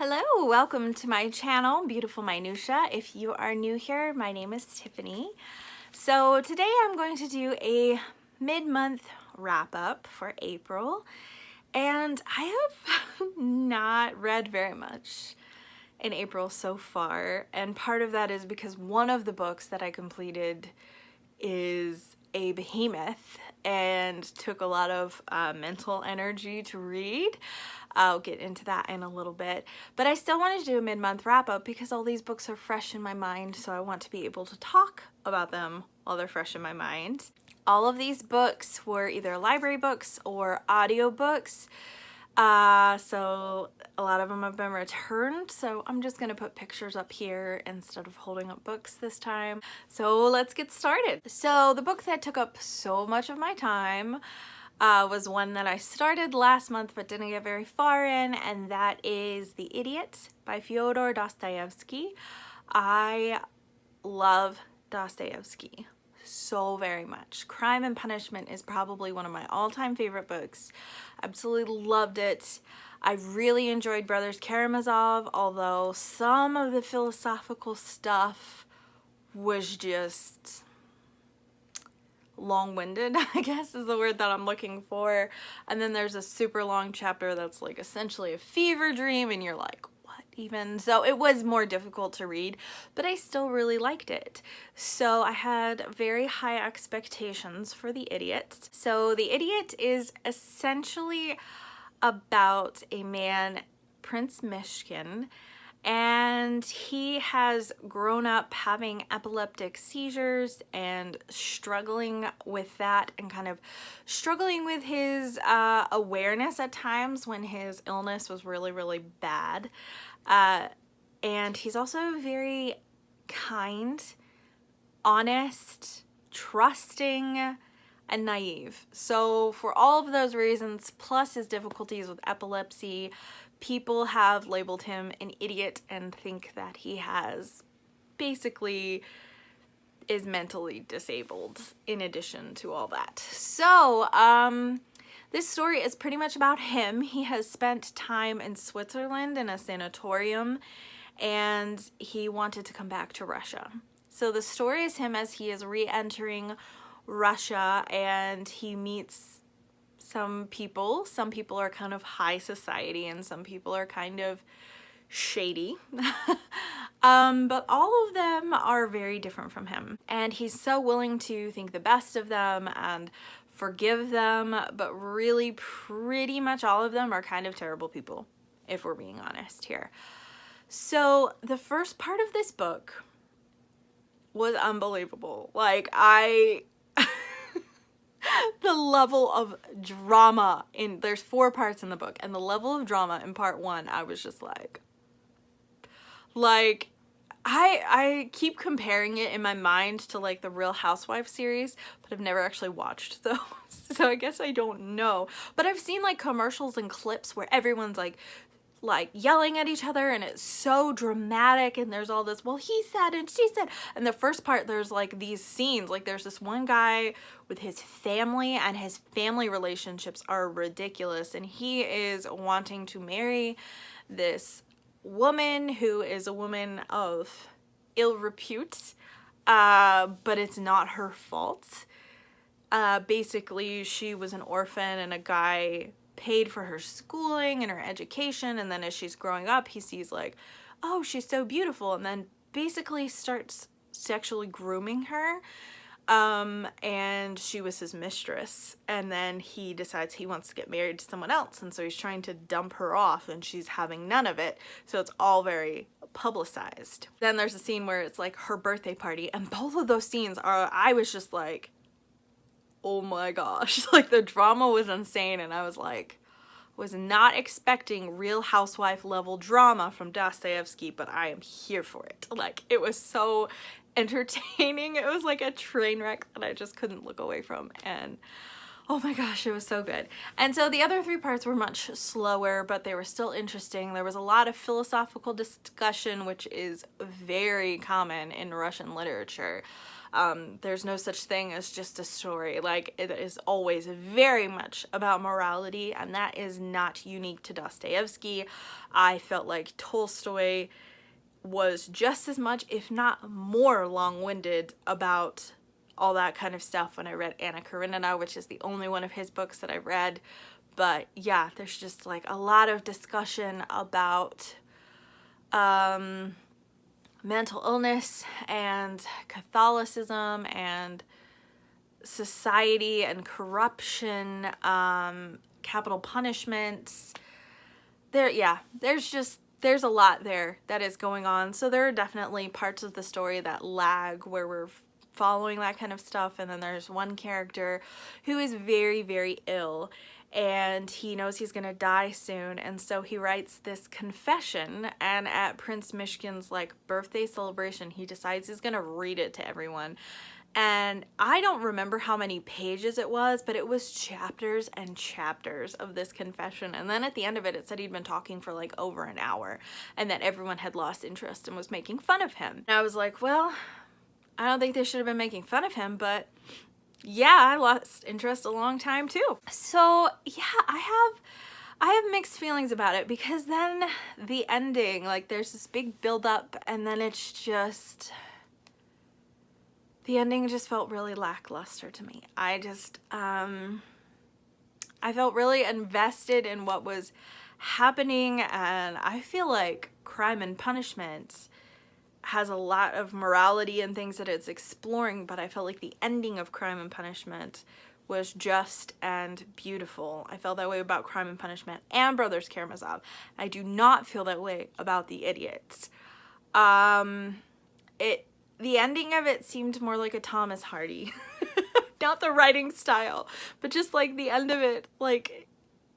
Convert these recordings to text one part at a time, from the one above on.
Hello, welcome to my channel, Beautiful Minutia. If you are new here, my name is Tiffany. So today I'm going to do a mid-month wrap-up for April, and I have not read very much in April so far, and part of that is because one of the books that I completed is a behemoth and took a lot of mental energy to read. I'll get into that in a little bit, but I still wanted to do a mid-month wrap-up because all these books are fresh in my mind, so I want to be able to talk about them while they're fresh in my mind. All of these books were either library books or audiobooks, so a lot of them have been returned, so I'm just gonna put pictures up here instead of holding up books this time. So let's get started. So the book that took up so much of my time was one that I started last month but didn't get very far in, and that is The Idiot by Fyodor Dostoevsky. I love Dostoevsky so very much. Crime and Punishment is probably one of my all-time favorite books. Absolutely loved it. I really enjoyed Brothers Karamazov, although some of the philosophical stuff was just long-winded, I guess is the word that I'm looking for. And then there's a super long chapter that's like essentially a fever dream, and you're like, what even? So it was more difficult to read, but I still really liked it. So I had very high expectations for The Idiot. So The Idiot is essentially about a man, Prince Mishkin, and he has grown up having epileptic seizures and struggling with that, and kind of struggling with his awareness at times when his illness was really bad. And he's also very kind, honest, trusting, and naive. So for all of those reasons, plus his difficulties with epilepsy, people have labeled him an idiot and think that he basically is mentally disabled in addition to all that. So this story is pretty much about him. He has spent time in Switzerland in a sanatorium, and he wanted to come back to Russia. So the story is him as he is re-entering Russia, and he meets some people. Some people are kind of high society and some people are kind of shady. But all of them are very different from him. And he's so willing to think the best of them and forgive them, but really pretty much all of them are kind of terrible people, if we're being honest here. So the first part of this book was unbelievable. Like, the level of drama there's 4 parts in the book, and the level of drama in part 1, I was just like I keep comparing it in my mind to like the Real Housewives series, but I've never actually watched those, so I guess I don't know. But I've seen like commercials and clips where everyone's like yelling at each other, and it's so dramatic, and there's all this, well, he said and she said. And the first part, there's like these scenes, like there's this one guy with his family, and his family relationships are ridiculous, and he is wanting to marry this woman who is a woman of ill repute, but it's not her fault. Basically, she was an orphan, and a guy paid for her schooling and her education, and then as she's growing up, he sees like, oh, she's so beautiful, and then basically starts sexually grooming her, and she was his mistress, and then he decides he wants to get married to someone else, and so he's trying to dump her off, and she's having none of it, so it's all very publicized. Then there's a scene where it's like her birthday party, and both of those scenes I was just like, oh my gosh, like the drama was insane, and I was like, was not expecting Real Housewife level drama from Dostoevsky, but I am here for it. Like, it was so entertaining. It was like a train wreck that I just couldn't look away from, and Oh my gosh, it was so good. And so the other 3 parts were much slower, but they were still interesting. There was a lot of philosophical discussion, which is very common in Russian literature. There's no such thing as just a story. Like, it is always very much about morality, and that is not unique to Dostoevsky. I felt like Tolstoy was just as much, if not more, long-winded about all that kind of stuff when I read Anna Karenina, which is the only one of his books that I read. But yeah, there's just like a lot of discussion about mental illness and Catholicism and society and corruption, capital punishments. There's a lot there that is going on. So there are definitely parts of the story that lag where we're following that kind of stuff, and then there's one character who is very, very ill, and he knows he's gonna die soon, and so he writes this confession, and at Prince Mishkin's like birthday celebration he decides he's gonna read it to everyone. And I don't remember how many pages it was, but it was chapters and chapters of this confession. And then at the end of it, it said he'd been talking for like over an hour and that everyone had lost interest and was making fun of him. And I was like, well, I don't think they should have been making fun of him, but yeah, I lost interest a long time too. So yeah, I have mixed feelings about it, because then the ending, like there's this big build up and then it's just, the ending just felt really lackluster to me. I felt really invested in what was happening, and I feel like Crime and Punishment has a lot of morality and things that it's exploring, but I felt like the ending of Crime and Punishment was just and beautiful. I felt that way about Crime and Punishment and Brothers Karamazov. I do not feel that way about The Idiots. The ending of it seemed more like a Thomas Hardy. Not the writing style, but just like the end of it, like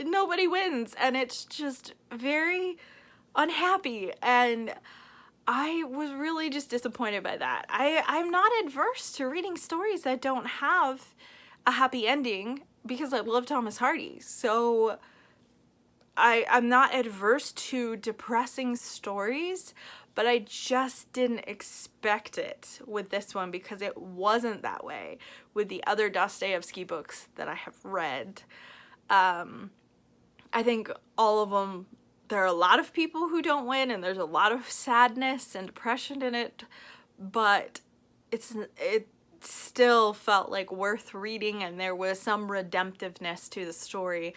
nobody wins, and it's just very unhappy, and I was really just disappointed by that. I'm not adverse to reading stories that don't have a happy ending, because I love Thomas Hardy. So I'm not adverse to depressing stories, but I just didn't expect it with this one, because it wasn't that way with the other Dostoevsky books that I have read. I think all of them, there are a lot of people who don't win, and there's a lot of sadness and depression in it, but it still felt like worth reading, and there was some redemptiveness to the story.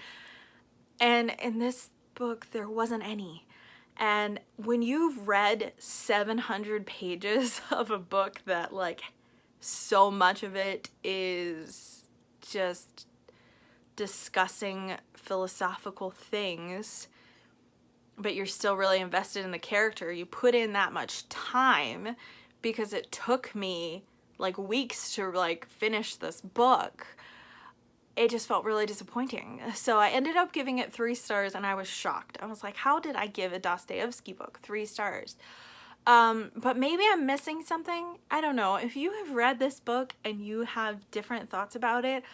And in this book, there wasn't any. And when you've read 700 pages of a book that, like, so much of it is just discussing philosophical things, but you're still really invested in the character, you put in that much time, because it took me like weeks to like finish this book, it just felt really disappointing. So I ended up giving it 3 stars, and I was shocked. I was like, how did I give a Dostoevsky book 3 stars? But maybe I'm missing something. I don't know. If you have read this book and you have different thoughts about it,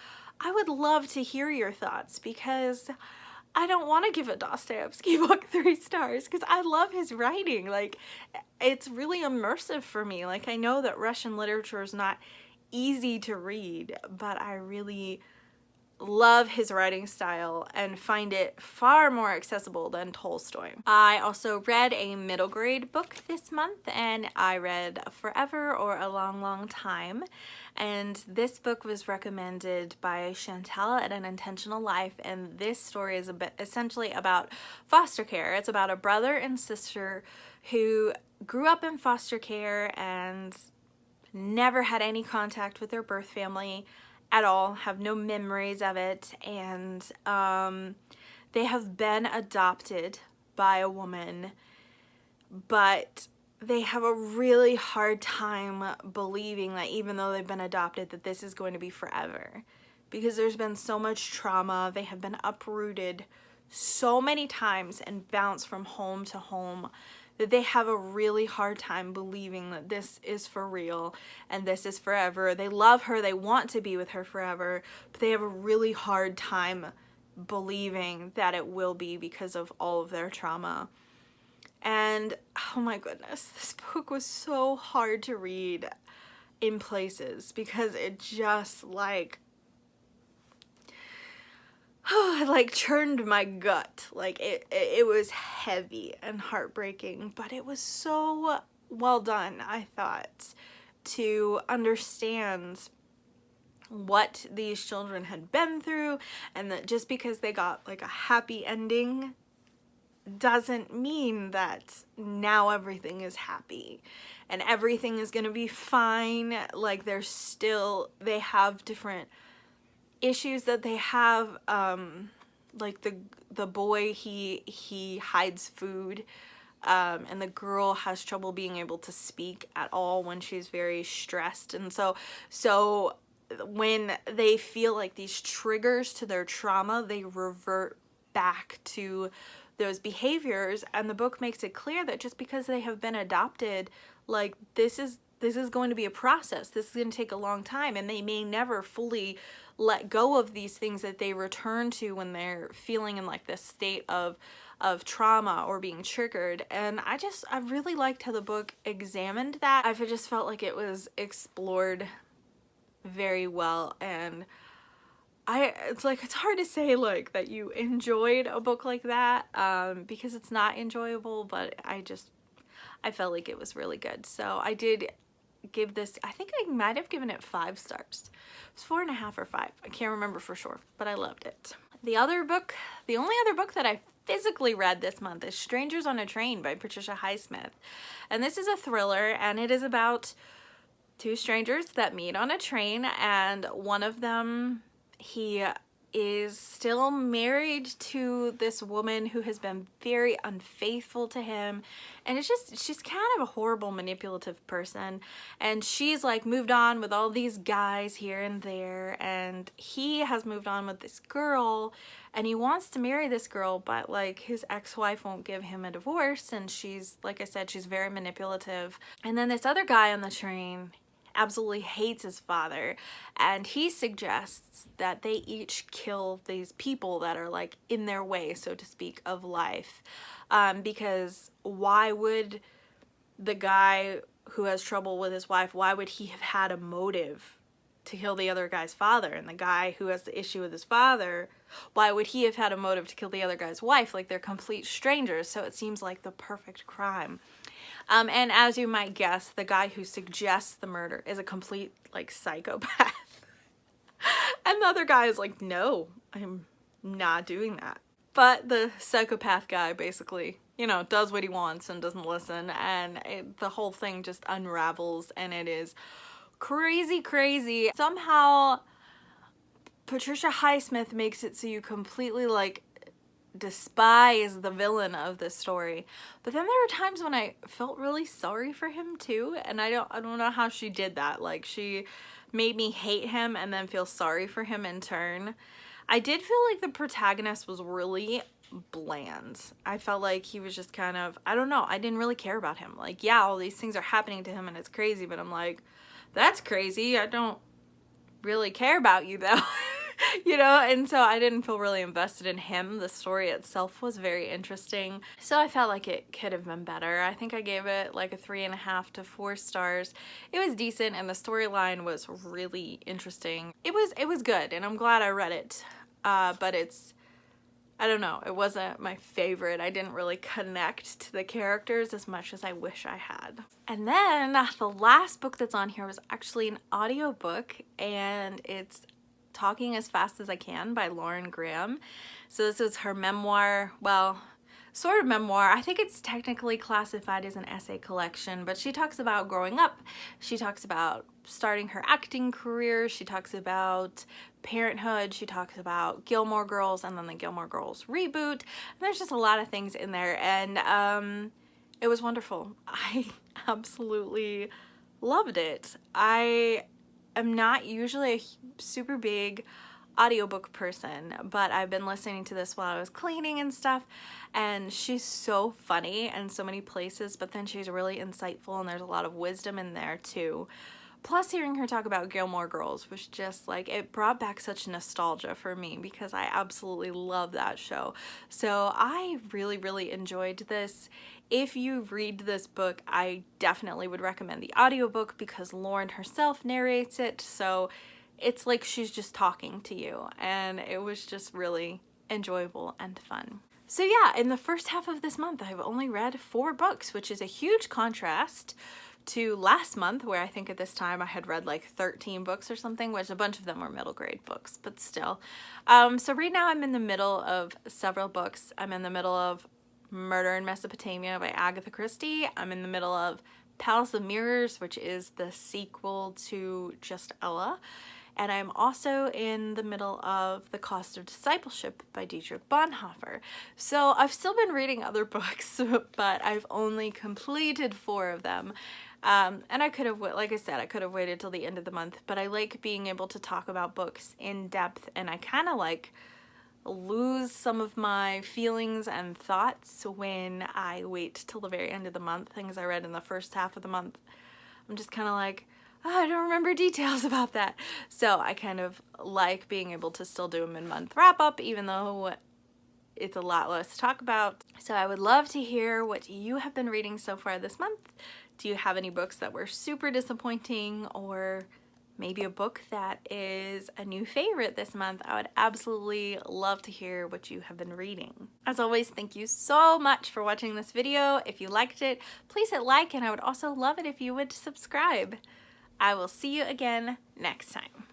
I would love to hear your thoughts, because I don't want to give a Dostoevsky book 3 stars, because I love his writing. Like, it's really immersive for me. Like, I know that Russian literature is not easy to read, but I really love his writing style and find it far more accessible than Tolstoy. I also read a middle grade book this month, and I read Forever or A Long, Long Time. And this book was recommended by Chantal at An Intentional Life, and this story is essentially about foster care. It's about a brother and sister who grew up in foster care and never had any contact with their birth family at all, have no memories of it, and they have been adopted by a woman, but they have a really hard time believing that even though they've been adopted, that this is going to be forever, because there's been so much trauma. They have been uprooted so many times and bounce from home to home that they have a really hard time believing that this is for real and this is forever. They love her, they want to be with her forever, but they have a really hard time believing that it will be because of all of their trauma. And oh my goodness, this book was so hard to read in places because it just like it like churned my gut. Like it was heavy and heartbreaking, but it was so well done, I thought, to understand what these children had been through, and that just because they got like a happy ending doesn't mean that now everything is happy and everything is gonna be fine. Like they have different issues that they have, like the boy, he hides food, and the girl has trouble being able to speak at all when she's very stressed. And so when they feel like these triggers to their trauma, they revert back to those behaviors. And the book makes it clear that just because they have been adopted, like this is going to be a process. This is going to take a long time, and they may never fully let go of these things that they return to when they're feeling in like this state of trauma or being triggered. And I really liked how the book examined that. I just felt like it was explored very well, and it's hard to say like that you enjoyed a book like that, because it's not enjoyable, but I felt like it was really good. So I did give this, I think I might have given it 5 stars. It was 4.5 or 5. I can't remember for sure, but I loved it. The only other book that I physically read this month is Strangers on a Train by Patricia Highsmith. And this is a thriller, and it is about 2 strangers that meet on a train, and one of them, he is still married to this woman who has been very unfaithful to him, and she's kind of a horrible manipulative person, and she's like moved on with all these guys here and there, and he has moved on with this girl, and he wants to marry this girl, but like his ex-wife won't give him a divorce, and she's, like I said, she's very manipulative. And then this other guy on the train absolutely hates his father, and he suggests that they each kill these people that are like in their way, so to speak, of life, because why would the guy who has trouble with his wife, why would he have had a motive to kill the other guy's father? And the guy who has the issue with his father, why would he have had a motive to kill the other guy's wife? Like, they're complete strangers, so it seems like the perfect crime. And as you might guess, the guy who suggests the murder is a complete, like, psychopath. And the other guy is like, no, I'm not doing that. But the psychopath guy basically, you know, does what he wants and doesn't listen, and the whole thing just unravels, and it is crazy, crazy. Somehow, Patricia Highsmith makes it so you completely, like, despise the villain of this story. But then there are times when I felt really sorry for him too, and I don't know how she did that. Like, she made me hate him and then feel sorry for him in turn. I did feel like the protagonist was really bland. I felt like he was just kind of, I don't know, I didn't really care about him. Like, yeah, all these things are happening to him and it's crazy, but I'm like, that's crazy. I don't really care about you though. You know, and so I didn't feel really invested in him. The story itself was very interesting, so I felt like it could have been better. I think I gave it like a 3.5 to 4 stars. It was decent, and the storyline was really interesting. It was good, and I'm glad I read it, but I don't know, it wasn't my favorite. I didn't really connect to the characters as much as I wish I had. And then the last book that's on here was actually an audiobook, and it's Talking as Fast as I Can by Lauren Graham. So this is her memoir, well, sort of memoir. I think it's technically classified as an essay collection, but she talks about growing up. She talks about starting her acting career. She talks about parenthood. She talks about Gilmore Girls and then the Gilmore Girls reboot. And there's just a lot of things in there, and it was wonderful. I absolutely loved it. I am not usually a super big audiobook person, but I've been listening to this while I was cleaning and stuff, and she's so funny in so many places, but then she's really insightful and there's a lot of wisdom in there too. Plus, hearing her talk about Gilmore Girls was just like, it brought back such nostalgia for me because I absolutely love that show. So I really, really enjoyed this. If you read this book, I definitely would recommend the audiobook because Lauren herself narrates it. So it's like she's just talking to you, and it was just really enjoyable and fun. So yeah, in the first half of this month, I've only read 4 books, which is a huge contrast to last month, where I think at this time I had read like 13 books or something, which a bunch of them were middle grade books, but still. So right now I'm in the middle of several books. I'm in the middle of Murder in Mesopotamia by Agatha Christie. I'm in the middle of Palace of Mirrors, which is the sequel to Just Ella. And I'm also in the middle of The Cost of Discipleship by Dietrich Bonhoeffer. So I've still been reading other books, but I've only completed 4 of them. And I could have, like I said, I could have waited till the end of the month, but I like being able to talk about books in depth, and I kind of like lose some of my feelings and thoughts when I wait till the very end of the month. Things I read in the first half of the month, I'm just kind of like, oh, I don't remember details about that. So I kind of like being able to still do a mid-month wrap-up, even though it's a lot less to talk about. So I would love to hear what you have been reading so far this month. Do you have any books that were super disappointing, or maybe a book that is a new favorite this month? I would absolutely love to hear what you have been reading. As always, thank you so much for watching this video. If you liked it, please hit like, and I would also love it if you would subscribe. I will see you again next time.